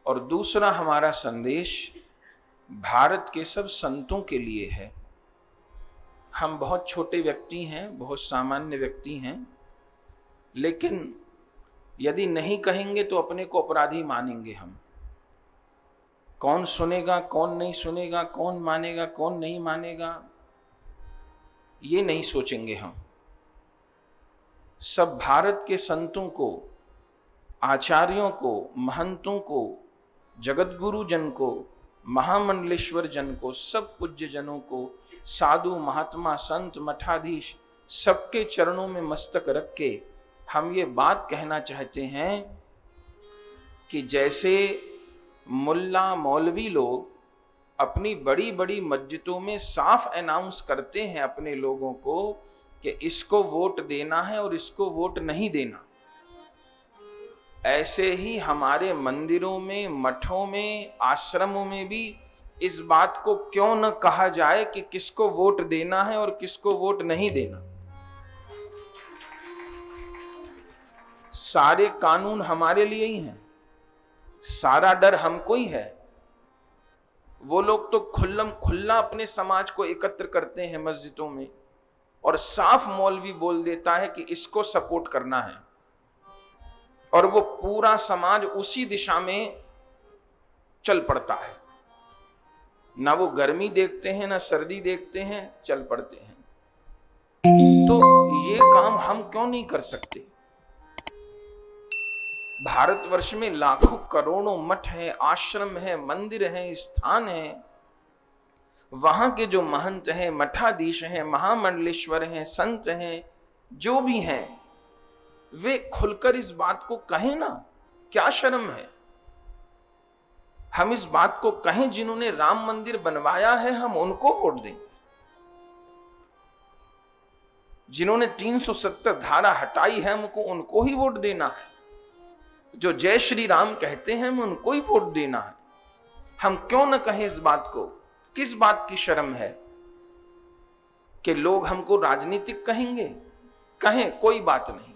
और दूसरा हमारा संदेश भारत के सब संतों के लिए है। हम बहुत छोटे व्यक्ति हैं, बहुत सामान्य व्यक्ति हैं, लेकिन यदि नहीं कहेंगे तो अपने को अपराधी मानेंगे हम। कौन सुनेगा, कौन नहीं सुनेगा, कौन मानेगा, कौन नहीं मानेगा, ये नहीं सोचेंगे हम। सब भारत के संतों को, आचार्यों को, महंतों को, जगतगुरु जन को, महामंडलेश्वर जन को, सब पूज्य जनों को, साधु महात्मा संत मठाधीश सबके चरणों में मस्तक रख के हम ये बात कहना चाहते हैं कि जैसे मुल्ला मौलवी लोग अपनी बड़ी बड़ी मस्जिदों में साफ अनाउंस करते हैं अपने लोगों को कि इसको वोट देना है और इसको वोट नहीं देना, ऐसे ही हमारे मंदिरों में, मठों में, आश्रमों में भी इस बात को क्यों न कहा जाए कि किसको वोट देना है और किसको वोट नहीं देना। सारे कानून हमारे लिए ही हैं, सारा डर हमको ही है। वो लोग तो खुल्लम खुल्ला अपने समाज को एकत्र करते हैं मस्जिदों में और साफ मौलवी बोल देता है कि इसको सपोर्ट करना है और वो पूरा समाज उसी दिशा में चल पड़ता है। ना वो गर्मी देखते हैं ना सर्दी देखते हैं, चल पड़ते हैं। तो ये काम हम क्यों नहीं कर सकते? भारतवर्ष में लाखों करोड़ों मठ हैं, आश्रम हैं, मंदिर हैं, स्थान हैं। वहां के जो महंत हैं, मठाधीश हैं, महामंडलेश्वर हैं, संत हैं, जो भी हैं, वे खुलकर इस बात को कहें ना। क्या शर्म है? हम इस बात को कहें, जिन्होंने राम मंदिर बनवाया है हम उनको वोट देंगे, जिन्होंने 370 धारा हटाई है हमको उनको ही वोट देना है, जो जय श्री राम कहते हैं हम उनको ही वोट देना है। हम क्यों न कहें इस बात को? किस बात की शर्म है कि लोग हमको राजनीतिक कहेंगे? कहें, कोई बात नहीं।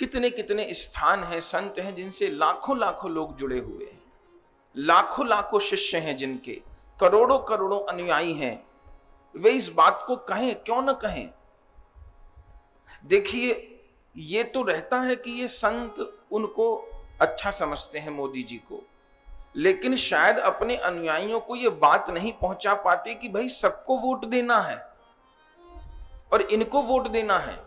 कितने कितने स्थान हैं, संत हैं जिनसे लाखों लाखों लोग जुड़े हुए हैं, लाखों लाखों शिष्य हैं जिनके, करोड़ों करोड़ों अनुयायी हैं। वे इस बात को कहें, क्यों न कहें? देखिए, ये तो रहता है कि ये संत उनको अच्छा समझते हैं, मोदी जी को, लेकिन शायद अपने अनुयायियों को ये बात नहीं पहुंचा पाते कि भाई सबको वोट देना है और इनको वोट देना है।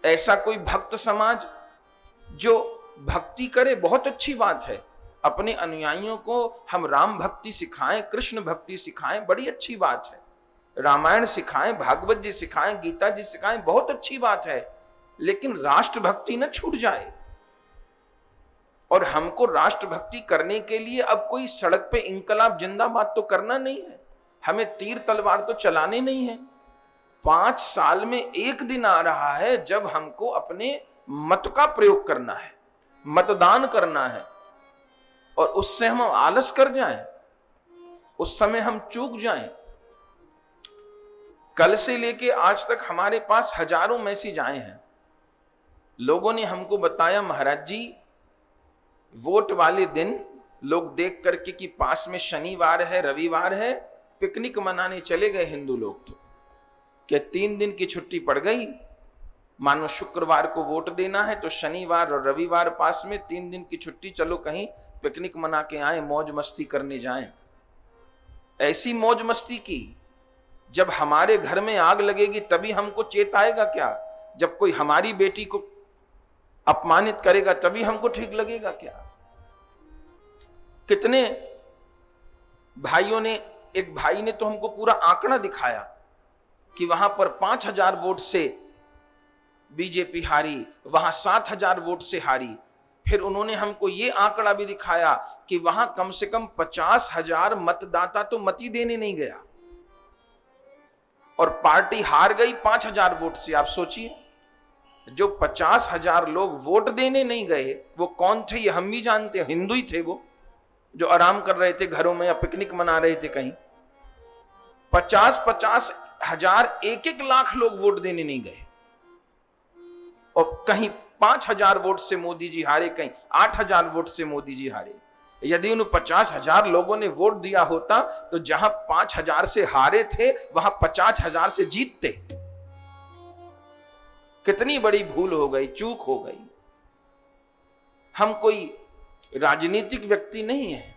ऐसा कोई भक्त समाज जो भक्ति करे, बहुत अच्छी बात है। अपने अनुयायियों को हम राम भक्ति सिखाएं, कृष्ण भक्ति सिखाएं, बड़ी अच्छी बात है। रामायण सिखाएं, भागवत जी सिखाएं, गीता जी सिखाएं, बहुत अच्छी बात है। लेकिन राष्ट्र भक्ति न छूट जाए। और हमको राष्ट्र भक्ति करने के लिए अब कोई सड़क पे इंकलाब जिंदाबाद तो करना नहीं है, हमें तीर तलवार तो चलाने नहीं है। 5 साल में एक दिन आ रहा है जब हमको अपने मत का प्रयोग करना है, मतदान करना है, और उससे हम आलस कर जाएं, उस समय हम चूक जाएं। कल से लेके आज तक हमारे पास हजारों मैसेज आए हैं। लोगों ने हमको बताया, महाराज जी वोट वाले दिन लोग देख करके कि पास में शनिवार है, रविवार है, पिकनिक मनाने चले गए हिंदू लोग। तो क्या 3 दिन की छुट्टी पड़ गई? मानो शुक्रवार को वोट देना है तो शनिवार और रविवार पास में, 3 दिन की छुट्टी, चलो कहीं पिकनिक मना के आए, मौज मस्ती करने जाएं। ऐसी मौज मस्ती की, जब हमारे घर में आग लगेगी तभी हमको चेत आएगा क्या? जब कोई हमारी बेटी को अपमानित करेगा तभी हमको ठीक लगेगा क्या? कितने भाइयों ने, एक भाई ने तो हमको पूरा आंकड़ा दिखाया कि वहां पर 5000 वोट से बीजेपी हारी, वहां 7000 वोट से हारी। फिर उन्होंने हमको ये आंकड़ा भी दिखाया कि वहां कम से कम 50,000 मतदाता तो मत ही देने नहीं गया और पार्टी हार गई 5000 वोट से। आप सोचिए, जो 50,000 लोग वोट देने नहीं गए वो कौन थे? ये हम भी जानते हैं, हिंदू ही थे वो, जो आराम कर रहे थे घरों में या पिकनिक मना रहे थे कहीं। 50-50 हजार, 1-1 लाख लोग वोट देने नहीं गए और कहीं 5,000 वोट से मोदी जी हारे, कहीं 8,000 वोट से मोदी जी हारे। यदि उन 50,000 लोगों ने वोट दिया होता तो जहां 5,000 से हारे थे वहां 50,000 से जीतते। कितनी बड़ी भूल हो गई, चूक हो गई। हम कोई राजनीतिक व्यक्ति नहीं है,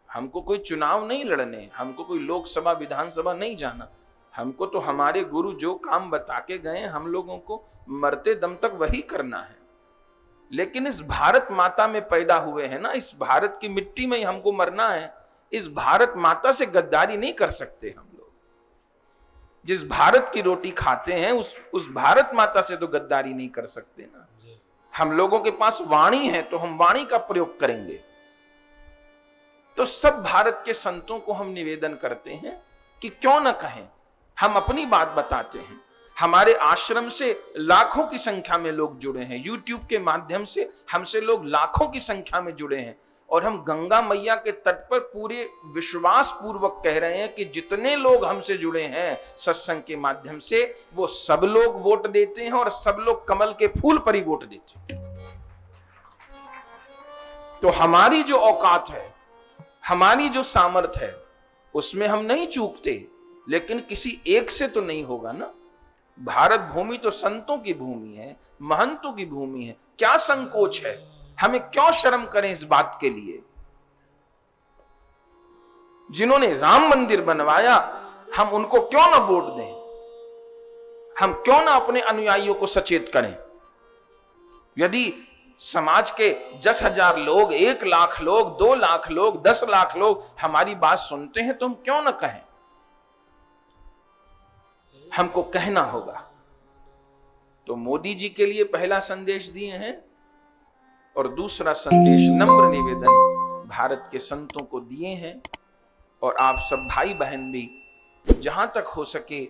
हमको कोई चुनाव नहीं लड़ने, हमको कोई लोकसभा विधानसभा नहीं जाना। हमको तो हमारे गुरु जो काम बता के गए हम लोगों को मरते दम तक वही करना है। लेकिन इस भारत माता में पैदा हुए हैं ना, इस भारत की मिट्टी में ही हमको मरना है। इस भारत माता से गद्दारी नहीं कर सकते हम लोग। जिस भारत की रोटी खाते हैं उस भारत माता से तो गद्दारी नहीं कर सकते ना। हम लोगों के पास वाणी है तो हम वाणी का प्रयोग करेंगे। तो सब भारत के संतों को हम निवेदन करते हैं कि क्यों न कहें, हम अपनी बात बताते हैं। हमारे आश्रम से लाखों की संख्या में लोग जुड़े हैं, YouTube के माध्यम से हमसे लोग लाखों की संख्या में जुड़े हैं। और हम गंगा मैया के तट पर पूरे विश्वास पूर्वक कह रहे हैं कि जितने लोग हमसे जुड़े हैं सत्संग के माध्यम से, वो सब लोग वोट देते हैं और सब लोग कमल के फूल पर ही वोट देते हैं। तो हमारी जो औकात है, हमारी जो सामर्थ है, उसमें हम नहीं चूकते। लेकिन किसी एक से तो नहीं होगा ना। भारत भूमि तो संतों की भूमि है, महंतों की भूमि है। क्या संकोच है, हमें क्यों शर्म करें इस बात के लिए। जिन्होंने राम मंदिर बनवाया, हम उनको क्यों ना वोट दें, हम क्यों ना अपने अनुयायियों को सचेत करें। यदि समाज के 10,000 लोग, 1 लाख लोग, 2 लाख लोग, 10 लाख लोग हमारी बात सुनते हैं तो हम क्यों ना कहें। हमको कहना होगा। तो मोदी जी के लिए पहला संदेश दिए हैं और दूसरा संदेश नम्र निवेदन भारत के संतों को दिए हैं। और आप सब भाई बहन भी जहां तक हो सके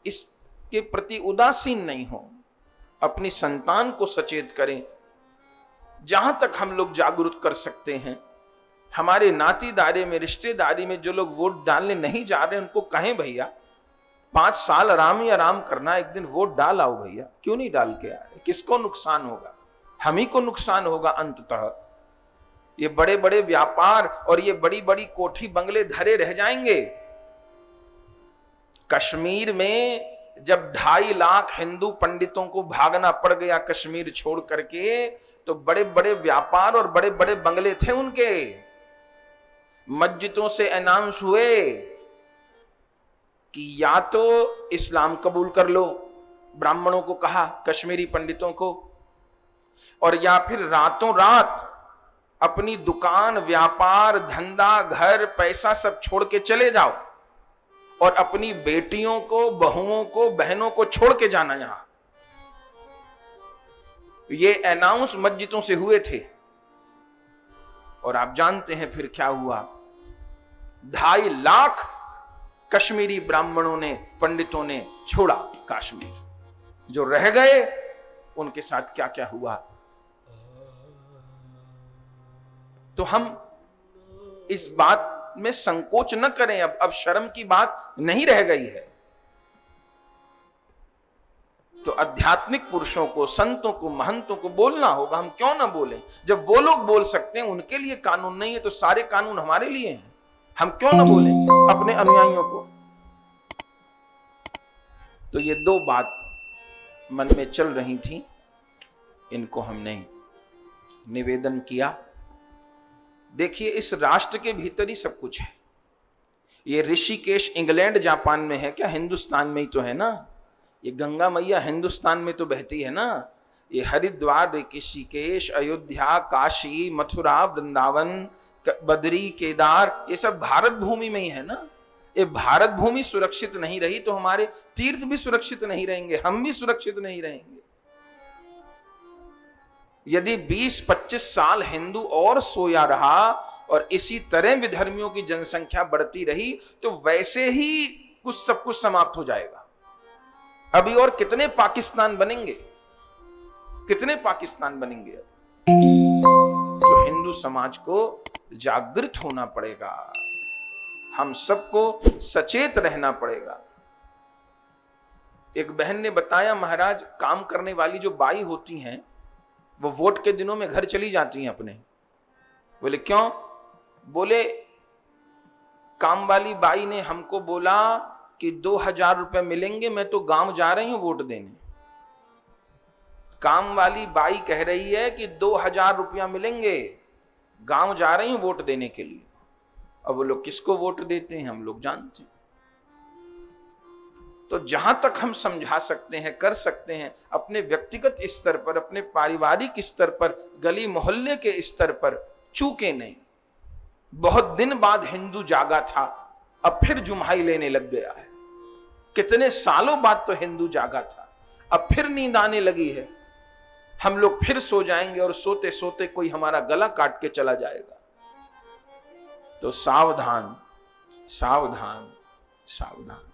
इसके प्रति उदासीन नहीं हो, अपनी संतान को सचेत करें। जहां तक हम लोग जागरूक कर सकते हैं, हमारे नातीदारे में, रिश्तेदारी में जो लोग वोट डालने नहीं जा रहे उनको कहें भैया 5 साल आराम ही आराम करना, एक दिन वोट डाल आओ भैया। क्यों नहीं डाल के आ रहे? किसको नुकसान होगा? हम ही को नुकसान होगा अंततः। ये बड़े बड़े व्यापार और ये बड़ी बड़ी कोठी बंगले धरे रह जाएंगे। कश्मीर में जब 2.5 लाख हिंदू पंडितों को भागना पड़ गया कश्मीर छोड़ करके, तो बड़े बड़े व्यापार और बड़े बड़े बंगले थे उनके। मस्जिदों से अनाउंस हुए कि या तो इस्लाम कबूल कर लो, ब्राह्मणों को कहा, कश्मीरी पंडितों को, और या फिर रातों रात अपनी दुकान, व्यापार, धंधा, घर, पैसा सब छोड़ के चले जाओ और अपनी बेटियों को, बहुओं को, बहनों को छोड़ के जाना यहां। ये अनाउंस मस्जिदों से हुए थे। और आप जानते हैं फिर क्या हुआ। 2.5 लाख कश्मीरी ब्राह्मणों ने, पंडितों ने छोड़ा कश्मीर। जो रह गए उनके साथ क्या क्या हुआ। तो हम इस बात में संकोच न करें। अब शर्म की बात नहीं रह गई है। तो आध्यात्मिक पुरुषों को, संतों को, महंतों को बोलना होगा। हम क्यों ना बोलें? जब वो लोग बोल सकते हैं, उनके लिए कानून नहीं है, तो सारे कानून हमारे लिए हैं। हम क्यों ना बोलें अपने अनुयायियों को? तो ये 2 बात मन में चल रही थी, इनको हमने निवेदन किया। देखिए, इस राष्ट्र के भीतर ही सब कुछ है। ये ऋषिकेश इंग्लैंड जापान में है क्या? हिंदुस्तान में ही तो है ना। ये गंगा मैया हिंदुस्तान में तो बहती है ना। ये हरिद्वार, ऋषिकेश, अयोध्या, काशी, मथुरा, वृंदावन, बद्री, केदार, ये सब भारत भूमि में ही है ना। ये भारत भूमि सुरक्षित नहीं रही तो हमारे तीर्थ भी सुरक्षित नहीं रहेंगे, हम भी सुरक्षित नहीं रहेंगे। यदि 20-25 साल हिंदू और सोया रहा और इसी तरह विधर्मियों की जनसंख्या बढ़ती रही तो वैसे ही सब कुछ समाप्त हो जाएगा। अभी और कितने पाकिस्तान बनेंगे, कितने पाकिस्तान बनेंगे? तो हिंदू समाज को जागृत होना पड़ेगा, हम सबको सचेत रहना पड़ेगा। एक बहन ने बताया, महाराज काम करने वाली जो बाई होती हैं वो वोट के दिनों में घर चली जाती हैं अपने। बोले क्यों? बोले काम वाली बाई ने हमको बोला कि 2000 रुपए मिलेंगे, मैं तो गांव जा रही हूं वोट देने। काम वाली बाई कह रही है कि 2000 रुपया मिलेंगे, गांव जा रही हूं वोट देने के लिए। अब वो लोग किसको वोट देते हैं हम लोग जानते हैं। तो जहां तक हम समझा सकते हैं, कर सकते हैं, अपने व्यक्तिगत स्तर पर, अपने पारिवारिक स्तर पर, गली मोहल्ले के स्तर पर चूके नहीं। बहुत दिन बाद हिंदू जागा था, अब फिर जुम्हाई लेने लग गया है। कितने सालों बाद तो हिंदू जागा था, अब फिर नींद आने लगी है। हम लोग फिर सो जाएंगे और सोते सोते कोई हमारा गला काट के चला जाएगा। तो सावधान, सावधान, सावधान।